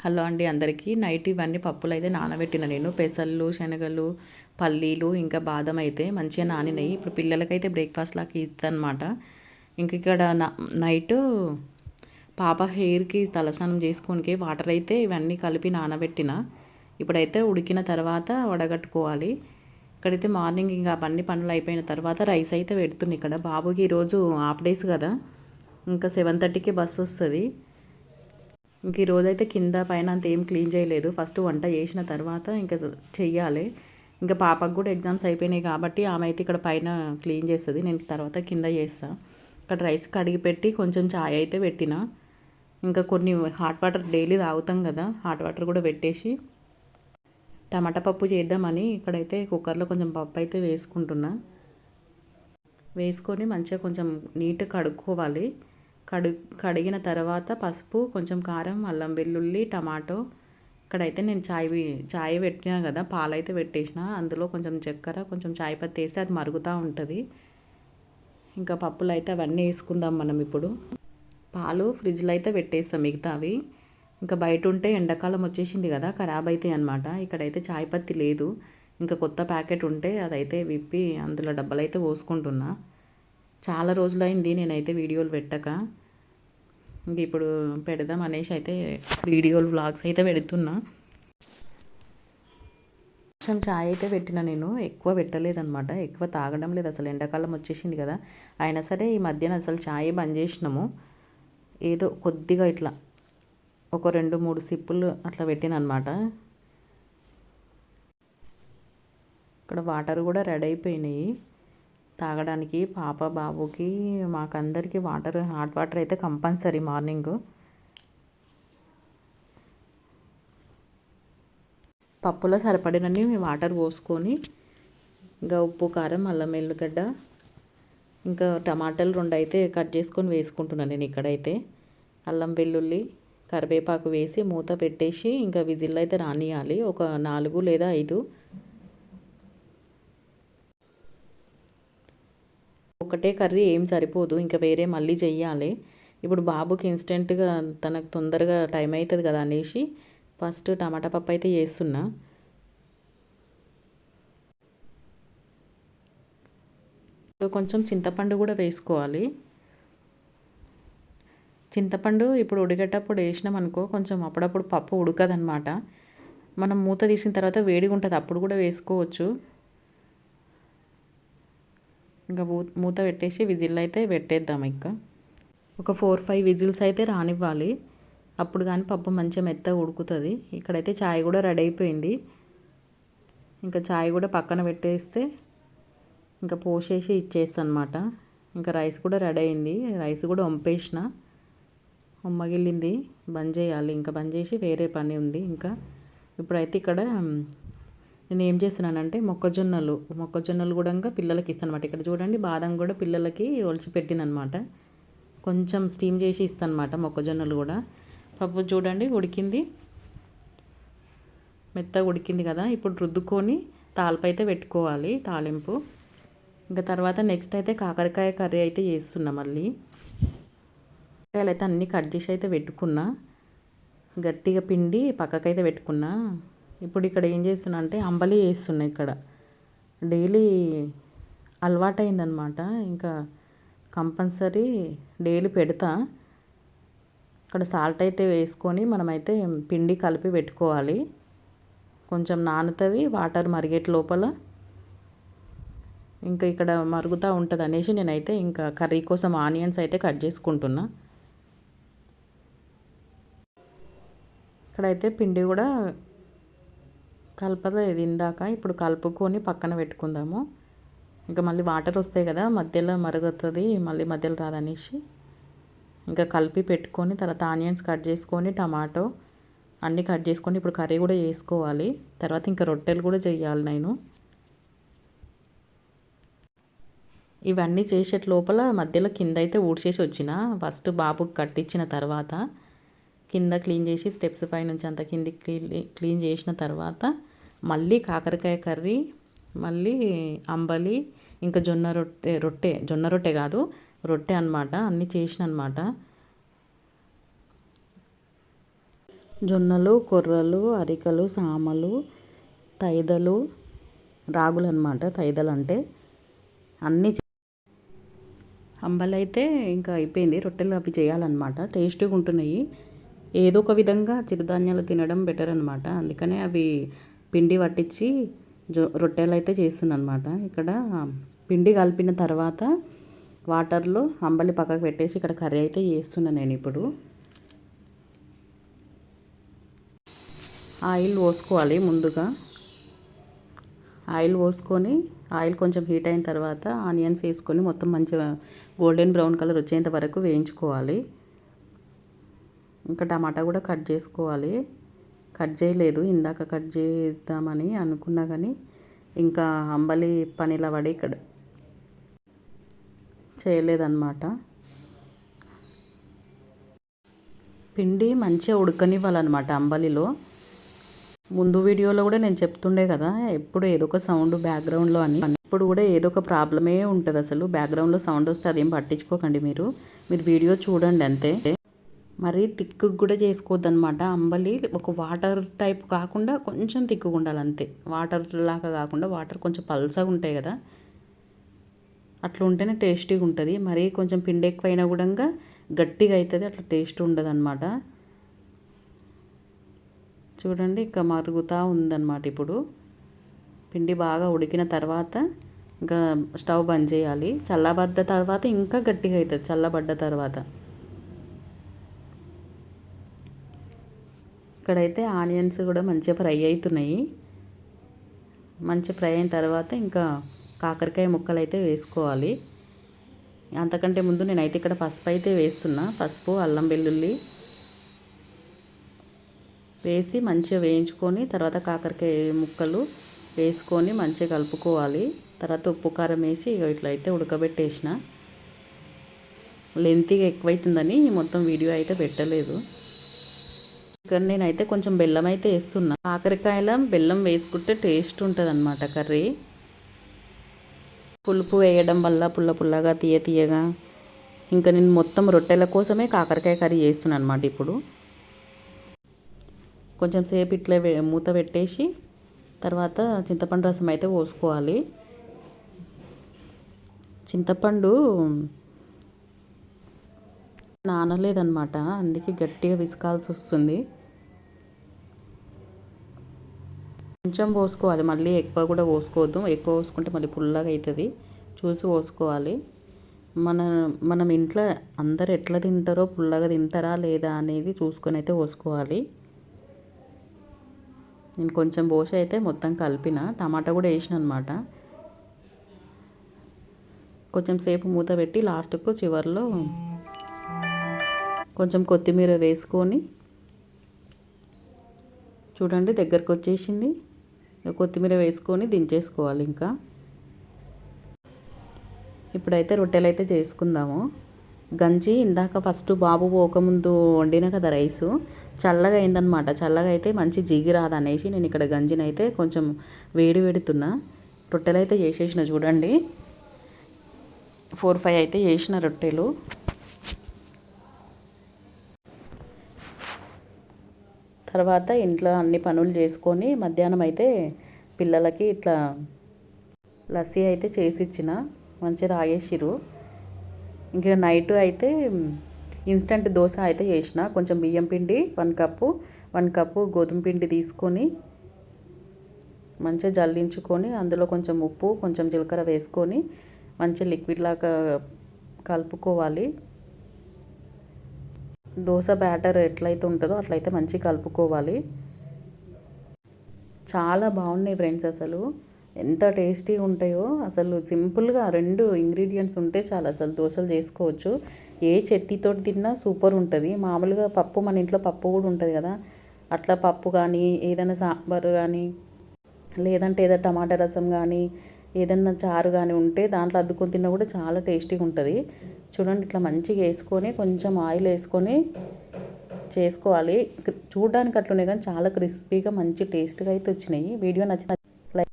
Hello అండి అందరికీ. Night ఇవన్నీ పప్పులైతే నానబెట్టిన నేను. పెసళ్ళు, శనగలు, పల్లీలు, ఇంకా బాదం అయితే మంచిగా నానినాయి. ఇప్పుడు పిల్లలకైతే బ్రేక్‌ఫాస్ట్ లాగా ఇస్తానమాట. ఇంక ఇక్కడ నైటు పాప హెయిర్‌కి తలస్నానం చేసుకోనికి వాటర్ అయితే ఇవన్నీ కలిపి నానబెట్టిన. ఇప్పుడైతే ఉడికిన తర్వాత వడగట్టుకోవాలి. ఇక్కడైతే మార్నింగ్ ఇంకా అవన్నీ పనులు అయిపోయిన తర్వాత రైస్ అయితే పెడుతున్నా ఇక్కడ. బాబుకి ఈరోజు హాఫ్ డేస్ కదా, ఇంకా 7:30కి బస్సు వస్తుంది. ఇంక ఈరోజైతే కింద పైన అంత ఏం క్లీన్ చేయలేదు. ఫస్ట్ వంట చేసిన తర్వాత ఇంకా చెయ్యాలి. ఇంకా పాపకు కూడా ఎగ్జామ్స్ అయిపోయినాయి కాబట్టి ఆమె అయితే ఇక్కడ పైన క్లీన్ చేస్తుంది. నేను తర్వాత కింద చేస్తా. ఇక్కడ రైస్ కడిగి పెట్టి కొంచెం చాయ్ అయితే పెట్టిన. ఇంకా కొన్ని హాట్ వాటర్ డైలీ తాగుతాం కదా, హాట్ వాటర్ కూడా పెట్టేసి టమాటా పప్పు చేద్దామని ఇక్కడైతే కుక్కర్లో కొంచెం పప్పు అయితే వేసుకొని మంచిగా కొంచెం నీట్గా కడుక్కోవాలి. కడిగిన తర్వాత పసుపు, కొంచెం కారం, అల్లం వెల్లుల్లి, టమాటో. ఇక్కడైతే నేను చాయ్ పెట్టినా కదా, పాలైతే పెట్టేసిన. అందులో కొంచెం చక్కెర, కొంచెం చాయ్ పత్తి వేస్తే అది మరుగుతూ ఉంటుంది. ఇంకా పప్పులు అయితే అవన్నీ వేసుకుందాం మనం ఇప్పుడు. పాలు ఫ్రిడ్జ్లో అయితే పెట్టేస్తాం మిగతావి. ఇంకా బయట ఉంటే ఎండాకాలం వచ్చేసింది కదా, ఖరాబ్ అవుతాయి అనమాట. ఇక్కడైతే చాయ్ పత్తి లేదు. ఇంకా కొత్త ప్యాకెట్ ఉంటే అదైతే విప్పి అందులో డబ్బాలు అయితే పోసుకుంటున్నా. చాలా రోజులైంది నేనైతే వీడియోలు పెట్టక. ఇంక ఇప్పుడు పెడదాం అనేసి అయితే వీడియోలు వ్లాగ్స్ అయితే పెడుతున్నా. కొంచెం చాయ్ అయితే పెట్టిన నేను, ఎక్కువ పెట్టలేదన్నమాట. ఎక్కువ తాగడం లేదు అసలు, ఎండాకాలం వచ్చేసింది కదా. అయినా సరే ఈ మధ్యన అసలు చాయ్ బంద్ చేసినాము. ఏదో కొద్దిగా ఇట్లా ఒక 2-3 సిప్పులు అట్లా పెట్టిన అనమాట. ఇక్కడ వాటర్ కూడా రెడీ అయిపోయినాయి తాగడానికి. పాప బాబుకి మాకందరికీ హాట్ వాటర్ అయితే కంపల్సరీ మార్నింగ్. పప్పులో సరిపడినన్ని వాటర్ పోసుకొని ఇంకా ఉప్పు, కారం, అల్లం ఎల్లిగడ్డ, ఇంకా టమాటాలు 2 అయితే కట్ చేసుకొని వేసుకుంటున్నాను నేను ఇక్కడైతే. అల్లం వెల్లుల్లి, కరివేపాకు వేసి మూత పెట్టేసి ఇంకా విజిల్ అయితే రానియాలి ఒక 4 లేదా 5. ఒకటే కర్రీ ఏం సరిపోదు, ఇంకా వేరే మళ్ళీ చెయ్యాలి. ఇప్పుడు బాబుకి ఇన్స్టెంట్గా తనకు తొందరగా టైం అవుతుంది కదా అనేసి ఫస్ట్ టమాటా పప్పు అయితే చేస్తున్నా. కొంచెం చింతపండు కూడా వేసుకోవాలి. చింతపండు ఇప్పుడు ఉడికేటప్పుడు వేసినాం అనుకో, కొంచెం అప్పుడప్పుడు పప్పు ఉడకదనమాట. మనం మూత తీసిన తర్వాత వేడిగా ఉంటుంది, అప్పుడు కూడా వేసుకోవచ్చు. ఇంకా మూత పెట్టేసి విజిల్ అయితే పెట్టేద్దాం. ఇంకా ఒక 4-5 విజిల్స్ అయితే రానివ్వాలి. అప్పుడు కానీ పప్పు మంచిగా మెత్తగా ఉడుకుతుంది. ఇక్కడైతే చాయ్ కూడా రెడీ అయిపోయింది. ఇంకా చాయ్ కూడా పక్కన పెట్టేస్తే ఇంకా పోసేసి ఇచ్చేస్తాను అనమాట. ఇంకా రైస్ కూడా రెడీ అయింది. రైస్ కూడా వంపేసిన, ఉమ్మగిల్లింది. బంద్ చేయాలి, ఇంకా బంద్ చేసి వేరే పని ఉంది. ఇంకా ఇప్పుడైతే ఇక్కడ నేను ఏం చేస్తున్నానంటే మొక్కజొన్నలు కూడా ఇంకా పిల్లలకి ఇస్తాను అనమాట. ఇక్కడ చూడండి, బాదం కూడా పిల్లలకి ఒలిచి పెట్టినమాట. కొంచెం స్టీమ్ చేసి ఇస్తాను అనమాట మొక్కజొన్నలు కూడా. పప్పు చూడండి ఉడికింది, మెత్తగా ఉడికింది కదా. ఇప్పుడు రుద్దుకొని తాలింపు పెట్టుకోవాలి, తాలింపు. ఇంకా తర్వాత నెక్స్ట్ అయితే కాకరకాయ కర్రీ అయితే చేస్తున్నా. మళ్ళీ కాయలు అయితే అన్నీ కట్ చేసి అయితే పెట్టుకున్నా, గట్టిగా పిండి పక్కకైతే పెట్టుకున్నా. ఇప్పుడు ఇక్కడ ఏం చేస్తున్నా అంటే అంబలి చేస్తున్నా. ఇక్కడ డైలీ అలవాటైందనమాట, ఇంకా కంపల్సరీ డైలీ పెడతా. ఇక్కడ సాల్ట్ అయితే వేసుకొని మనమైతే పిండి కలిపి పెట్టుకోవాలి. కొంచెం నానుతుంది వాటర్ మరిగేట్ లోపల. ఇంకా ఇక్కడ మరుగుతూ ఉంటుంది అనేసి నేనైతే ఇంకా కర్రీ కోసం ఆనియన్స్ అయితే కట్ చేసుకుంటున్నా. ఇక్కడైతే పిండి కూడా కలపలేదు ఇందాక, ఇప్పుడు కలుపుకొని పక్కన పెట్టుకుందాము. ఇంకా మళ్ళీ వాటర్ వస్తాయి కదా, మధ్యలో మరుగుతుంది, మళ్ళీ మధ్యలో రాదనేసి ఇంకా కలిపి పెట్టుకొని తర్వాత ఆనియన్స్ కట్ చేసుకొని, టమాటో అన్నీ కట్ చేసుకొని ఇప్పుడు కర్రీ కూడా చేసుకోవాలి. తర్వాత ఇంకా రొట్టెలు కూడా చేయాలి నేను. ఇవన్నీ చేసే లోపల మధ్యలో కింద అయితే ఊడ్చేసి వచ్చిన. ఫస్ట్ బాబుకి కట్టించిన తర్వాత కింద క్లీన్ చేసి స్టెప్స్ పైనుంచి అంత కిందికి క్లీన్ చేసిన తర్వాత మళ్ళీ కాకరకాయ కర్రీ, మళ్ళీ అంబలి, ఇంకా జొన్న రొట్టె కాదు రొట్టె అనమాట. అన్నీ చేసిన అనమాట. జొన్నలు, కొర్రలు, అరికలు, సామలు, తైదలు, రాగులు అనమాట. తైదలు అంటే అన్నీ అంబలైతే ఇంకా అయిపోయింది. రొట్టెలు అవి చేయాలన్నమాట. టేస్టీగా ఉంటున్నాయి. ఏదో ఒక విధంగా చిరుధాన్యాలు తినడం బెటర్ అనమాట. అందుకనే అవి పిండి పట్టించి రొట్టెలు అయితే చేస్తున్నాను అనమాట. ఇక్కడ పిండి కలిపిన తర్వాత వాటర్లో అంబలి పక్కకు పెట్టేసి ఇక్కడ కర్రీ అయితే చేస్తున్నాను నేను ఇప్పుడు. ఆయిల్ పోసుకోవాలి ముందుగా. ఆయిల్ పోసుకొని ఆయిల్ కొంచెం హీట్ అయిన తర్వాత ఆనియన్స్ వేసుకొని మొత్తం మంచిగా గోల్డెన్ బ్రౌన్ కలర్ వచ్చేంత వరకు వేయించుకోవాలి. ఇంకా టమాటా కూడా కట్ చేసుకోవాలి. కట్ చేయలేదు, ఇందాక కట్ చేద్దామని అనుకున్నా కానీ ఇంకా అంబలి పనిలా పడి ఇక్కడ చేయలేదన్నమాట. పిండి మంచిగా ఉడకనివ్వాలన్నమాట అంబలిలో. ముందు వీడియోలో కూడా నేను చెప్తుండే కదా, ఎప్పుడు ఏదో ఒక సౌండ్ బ్యాక్గ్రౌండ్లో అని. ఇప్పుడు కూడా ఏదో ఒక ప్రాబ్లమే ఉంటుంది. అసలు బ్యాక్గ్రౌండ్లో సౌండ్ వస్తే అదేం పట్టించుకోకండి. మీరు వీడియో చూడండి అంతే. మరి తిక్కు కూడా చేసుకోవద్దనమాట. అంబలి ఒక వాటర్ టైప్ కాకుండా కొంచెం తిక్కుగా ఉండాలి అంతే. వాటర్ లాగా కాకుండా, వాటర్ కొంచెం పల్సగా ఉంటాయి కదా, అట్లా ఉంటేనే టేస్టీగా ఉంటుంది. మరి కొంచెం పిండి ఎక్కువైనా కూడా గట్టిగా అవుతుంది, అట్లా టేస్ట్ ఉండదు అనమాట. చూడండి ఇంకా మరుగుతూ ఉందన్నమాట. ఇప్పుడు పిండి బాగా ఉడికిన తర్వాత ఇంకా స్టవ్ బంద్ చేయాలి. చల్లబడ్డ తర్వాత ఇంకా గట్టిగా అవుతుంది. చల్లబడ్డ తర్వాత ఇక్కడైతే ఆనియన్స్ కూడా మంచిగా ఫ్రై అవుతున్నాయి. మంచి ఫ్రై అయిన తర్వాత ఇంకా కాకరకాయ ముక్కలు అయితే వేసుకోవాలి. అంతకంటే ముందు నేనైతే ఇక్కడ పసుపు అయితే వేస్తున్నా. పసుపు, అల్లం వెల్లుల్లి వేసి మంచిగా వేయించుకొని తర్వాత కాకరకాయ ముక్కలు వేసుకొని మంచిగా కలుపుకోవాలి. తర్వాత ఉప్పు కారం వేసి ఇట్లా అయితే ఉడకబెట్టేసిన. లెంతీగా ఎక్కువైతుందని మొత్తం వీడియో అయితే పెట్టలేదు. ఇక్కడ నేనైతే కొంచెం బెల్లం అయితే వేస్తున్నా. కాకరకాయల బెల్లం వేసుకుంటే టేస్ట్ ఉంటుంది అన్నమాట కర్రీ. పులుపు వేయడం వల్ల పుల్ల పుల్లగా తీయగా. ఇంకా నేను మొత్తం రొట్టెల కోసమే కాకరకాయ కర్రీ చేస్తున్నాను అనమాట. ఇప్పుడు కొంచెం సేపు ఇట్లా మూత పెట్టేసి తర్వాత చింతపండు రసం అయితే పోసుకోవాలి. చింతపండు నానలేదన్నమాట, అందుకే గట్టిగా విసుకాల్సి వస్తుంది. కొంచెం పోసుకోవాలి, మళ్ళీ ఎక్కువ కూడా పోసుకోవద్దు. ఎక్కువ పోసుకుంటే మళ్ళీ పుల్లగా అవుతుంది. చూసి పోసుకోవాలి. మనం ఇంట్లో అందరు ఎట్లా తింటారో, పుల్లగా తింటారా లేదా అనేది చూసుకొని అయితే పోసుకోవాలి. నేను కొంచెం పోసి అయితే మొత్తం కలిపిన. టమాటా కూడా వేసిన అనమాట. కొంచెం సేపు మూత పెట్టి లాస్ట్కు చివరిలో కొంచెం కొత్తిమీర వేసుకొని చూడండి దగ్గరకు వచ్చేసింది. కొత్తిమీర వేసుకొని దించేసుకోవాలి. ఇంకా ఇప్పుడైతే రొట్టెలు అయితే చేసుకుందాము. గంజి ఇందాక ఫస్ట్ బాబు పోకముందు వండిన కదా రైసు, చల్లగా అయిందనమాట. చల్లగా అయితే మంచి జిగి రాదనేసి నేను ఇక్కడ గంజిని అయితే కొంచెం వేడి పెడుతున్నా. రొట్టెలు అయితే చేసేసిన చూడండి. 4-5 అయితే చేసిన రొట్టెలు. తర్వాత ఇంట్లో అన్ని పనులు చేసుకొని మధ్యాహ్నం అయితే పిల్లలకి ఇట్లా లస్సీ అయితే చేసి ఇచ్చిన. మంచిగా తాగేసిరు. ఇంకా నైట్ అయితే ఇన్స్టంట్ దోశ అయితే చేసిన. కొంచెం బియ్యం పిండి 1 కప్పు గోధుమ పిండి తీసుకొని మంచిగా జల్లించుకొని అందులో కొంచెం ఉప్పు, కొంచెం జీలకర్ర వేసుకొని మంచిగా లిక్విడ్ లాగా కలుపుకోవాలి. దోశ బ్యాటర్ ఎట్లయితే ఉంటుందో అట్లయితే మంచిగా కలుపుకోవాలి. చాలా బాగున్నాయి ఫ్రెండ్స్. అసలు ఎంత టేస్టీగా ఉంటాయో. అసలు సింపుల్గా 2 ఇంగ్రీడియంట్స్ ఉంటే చాలా అసలు దోశలు చేసుకోవచ్చు. ఏ చట్నీతో తిన్నా సూపర్ ఉంటుంది. మామూలుగా పప్పు, మన ఇంట్లో పప్పు కూడా ఉంటుంది కదా, అట్లా పప్పు కానీ ఏదైనా సాంబారు కానీ లేదంటే ఏదైనా టమాటా రసం కానీ ఏదన్నా చారు కానీ ఉంటే దాంట్లో అద్దుకొని తిన్నా కూడా చాలా టేస్టీగా ఉంటుంది. చూడండి ఇట్లా మంచిగా వేసుకొని కొంచెం ఆయిల్ వేసుకొని చేసుకోవాలి. చూడడానికి అట్లునే కానీ చాలా క్రిస్పీగా మంచి టేస్ట్గా అయితే వచ్చినాయి. వీడియో నచ్చిన